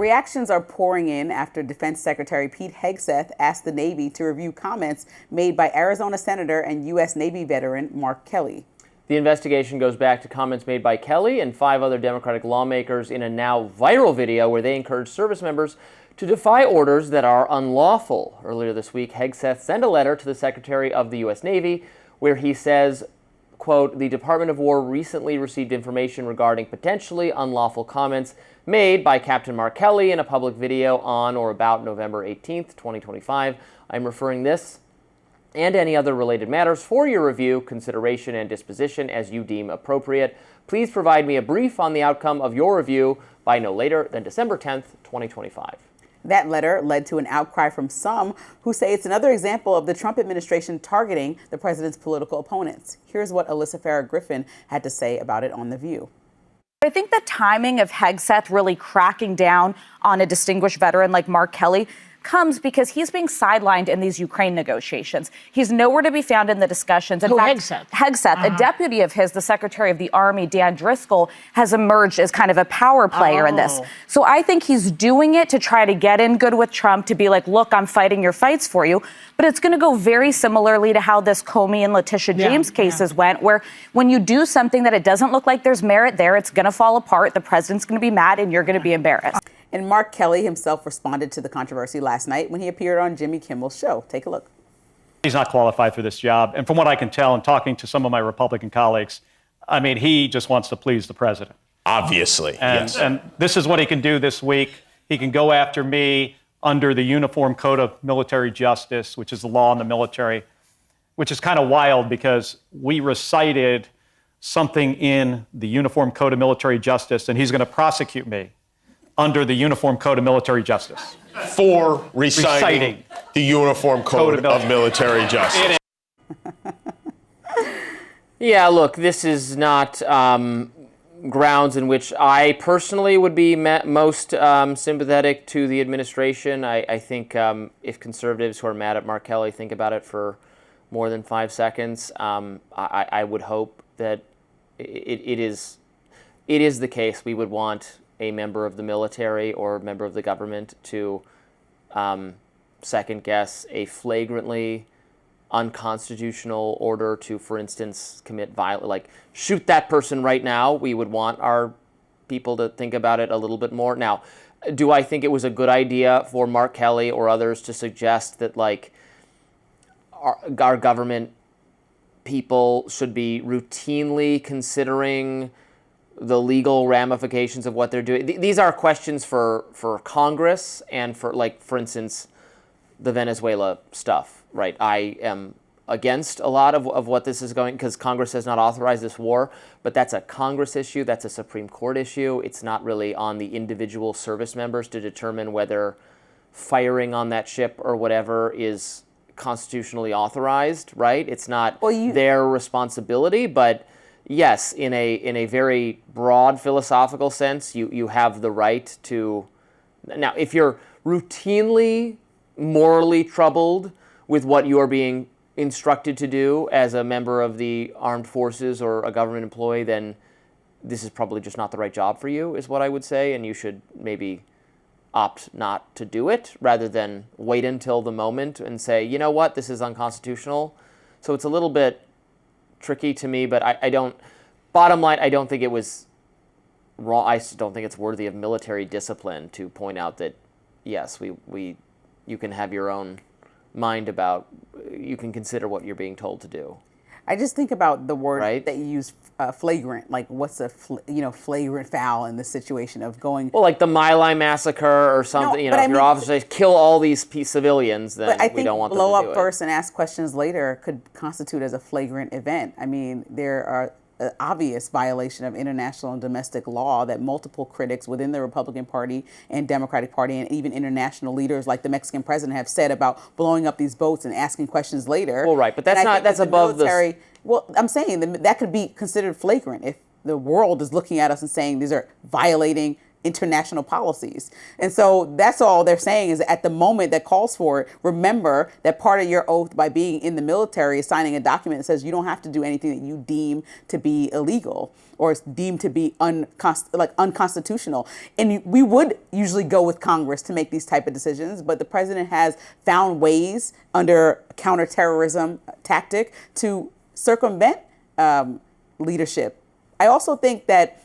reactions are pouring in after Defense Secretary Pete Hegseth asked the Navy to review comments made by Arizona Senator and U.S. Navy veteran Mark Kelly. The investigation goes back to comments made by Kelly and 5 other Democratic lawmakers in a now viral video where they encourage service members to defy orders that are unlawful. Earlier this week, Hegseth sent a letter to the Secretary of the U.S. Navy where he says, quote, "The Department of War recently received information regarding potentially unlawful comments made by Captain Mark Kelly in a public video on or about November 18th, 2025. I'm referring this and any other related matters for your review, consideration, and disposition as you deem appropriate. Please provide me a brief on the outcome of your review by no later than December 10th, 2025. That letter led to an outcry from some who say it's another example of the Trump administration targeting the president's political opponents. Here's what Alyssa Farah-Griffin had to say about it on The View. I think the timing of Hegseth really cracking down on a distinguished veteran like Mark Kelly comes because he's being sidelined in these Ukraine negotiations. He's nowhere to be found in the discussions. In fact, Hegseth, a deputy of his, the Secretary of the Army, Dan Driscoll, has emerged as kind of a power player in this. So I think he's doing it to try to get in good with Trump, to be like, look, I'm fighting your fights for you. But it's going to go very similarly to how this Comey and Letitia James cases went, where when you do something that it doesn't look like there's merit there, it's going to fall apart. The president's going to be mad and you're going to be embarrassed. And Mark Kelly himself responded to the controversy last night when he appeared on Jimmy Kimmel's show. Take a look. He's not qualified for this job. And from what I can tell and talking to some of my Republican colleagues, I mean, he just wants to please the president. Obviously, yes. And this is what he can do this week. He can go after me under the Uniform Code of Military Justice, which is the law in the military, which is kind of wild because we recited something in the Uniform Code of Military Justice, and he's going to prosecute me under the Uniform Code of Military Justice. For reciting the Uniform Code of Military Justice. Yeah, look, this is not grounds in which I personally would be most sympathetic to the administration. I think if conservatives who are mad at Mark Kelly think about it for more than 5 seconds, I would hope that it is the case we would want a member of the military or a member of the government to second guess a flagrantly unconstitutional order to, for instance, commit violence, like shoot that person right now. We would want our people to think about it a little bit more. Now, do I think it was a good idea for Mark Kelly or others to suggest that like our government people should be routinely considering the legal ramifications of what they're doing? These are questions for Congress and for, like, for instance, the Venezuela stuff, right? I am against a lot of what this is going, because Congress has not authorized this war, but that's a Congress issue, that's a Supreme Court issue. It's not really on the individual service members to determine whether firing on that ship or whatever is constitutionally authorized, right? It's not their responsibility, but yes, in a very broad philosophical sense, you have the right to. Now, if you're routinely morally troubled with what you're being instructed to do as a member of the armed forces or a government employee, then this is probably just not the right job for you, is what I would say, and you should maybe opt not to do it rather than wait until the moment and say, you know what, this is unconstitutional. So it's a little bit tricky to me, but I don't, bottom line, I don't think it was wrong. I don't think it's worthy of military discipline to point out that, yes, you can have your own mind about, you can consider what you're being told to do. I just think about the word that you use, flagrant. Like, what's a flagrant foul in the situation of going? Well, like the My Lai massacre or something. No, if your officers kill all these civilians, then we don't want them to do it. Blow up first and ask questions later could constitute as a flagrant event. I mean, there are an obvious violation of international and domestic law that multiple critics within the Republican Party and Democratic Party and even international leaders like the Mexican president have said about blowing up these boats and asking questions later. Well, right, but that's above the. Well, I'm saying that could be considered flagrant if the world is looking at us and saying these are violating international policies. And so that's all they're saying is at the moment that calls for it, remember that part of your oath by being in the military is signing a document that says you don't have to do anything that you deem to be illegal or is deemed to be unconstitutional. And we would usually go with Congress to make these type of decisions, but the president has found ways under counterterrorism tactic to circumvent leadership. I also think that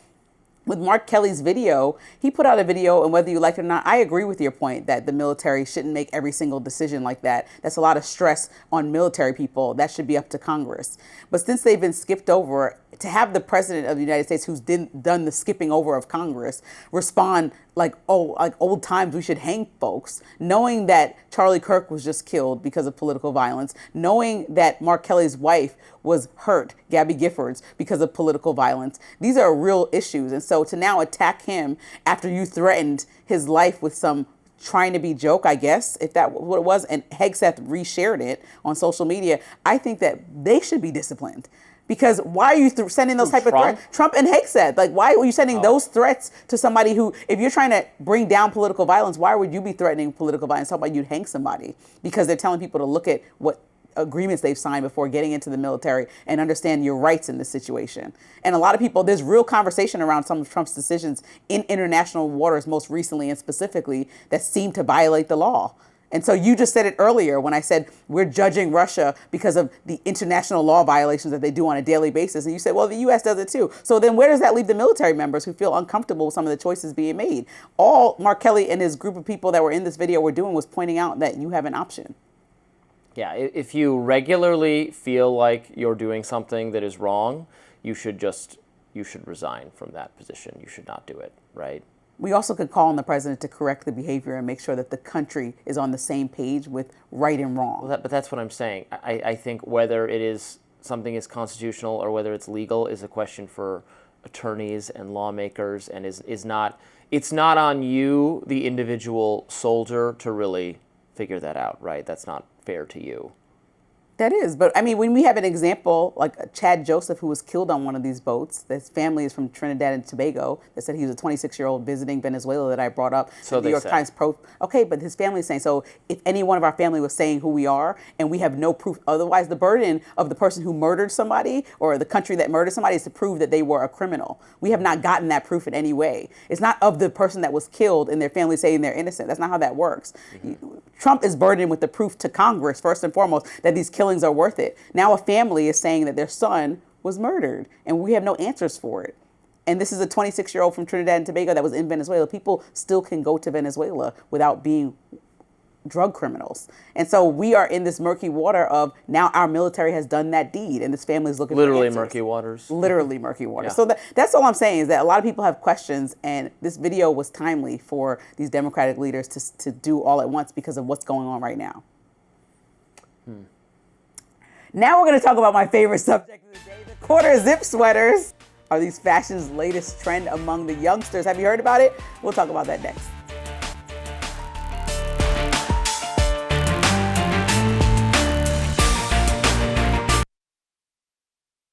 with Mark Kelly's video, he put out a video, and whether you like it or not, I agree with your point that the military shouldn't make every single decision like that. That's a lot of stress on military people. That should be up to Congress. But since they've been skipped over, to have the president of the United States, who's done the skipping over of Congress, respond like, oh, like old times, we should hang folks, knowing that Charlie Kirk was just killed because of political violence, knowing that Mark Kelly's wife was hurt, Gabby Giffords, because of political violence. These are real issues. And so to now attack him after you threatened his life with some trying to be joke, I guess, if that what it was, and Hegseth reshared it on social media, I think that they should be disciplined. Because why are you sending those type of threats? Trump and Hegseth. Like, why are you sending those threats to somebody who, if you're trying to bring down political violence, why would you be threatening political violence? Talk about you'd hang somebody because they're telling people to look at what agreements they've signed before getting into the military and understand your rights in this situation. And a lot of people, there's real conversation around some of Trump's decisions in international waters, most recently and specifically, that seem to violate the law. And so you just said it earlier when I said we're judging Russia because of the international law violations that they do on a daily basis. And you said, well, the U.S. does it too. So then where does that leave the military members who feel uncomfortable with some of the choices being made? All Mark Kelly and his group of people that were in this video were doing was pointing out that you have an option. Yeah, if you regularly feel like you're doing something that is wrong, you should resign from that position. You should not do it, right? We also could call on the president to correct the behavior and make sure that the country is on the same page with right and wrong. Well, but that's what I'm saying. I think whether it is something is constitutional or whether it's legal is a question for attorneys and lawmakers, and it's not on you, the individual soldier, to really figure that out, right? That's not fair to you. That is. But I mean, when we have an example like Chad Joseph, who was killed on one of these boats, his family is from Trinidad and Tobago. They said he was a 26-year-old visiting Venezuela that I brought up. So the New York Times okay, but his family is saying, so if any one of our family was saying who we are and we have no proof, otherwise the burden of the person who murdered somebody or the country that murdered somebody is to prove that they were a criminal. We have not gotten that proof in any way. It's not of the person that was killed and their family saying they're innocent. That's not how that works. Mm-hmm. Trump is burdened with the proof to Congress, first and foremost, that these killings are worth it. Now a family is saying that their son was murdered, and we have no answers for it. And this is a 26-year-old from Trinidad and Tobago that was in Venezuela. People still can go to Venezuela without being drug criminals. And so we are in this murky water of now our military has done that deed, and this family is looking literally for answers. Murky waters. Literally murky waters. Yeah. So that's all I'm saying is that a lot of people have questions, and this video was timely for these Democratic leaders to do all at once because of what's going on right now. Now we're going to talk about my favorite subject of the day, the quarter zip sweaters. Are these fashion's latest trend among the youngsters? Have you heard about it? We'll talk about that next.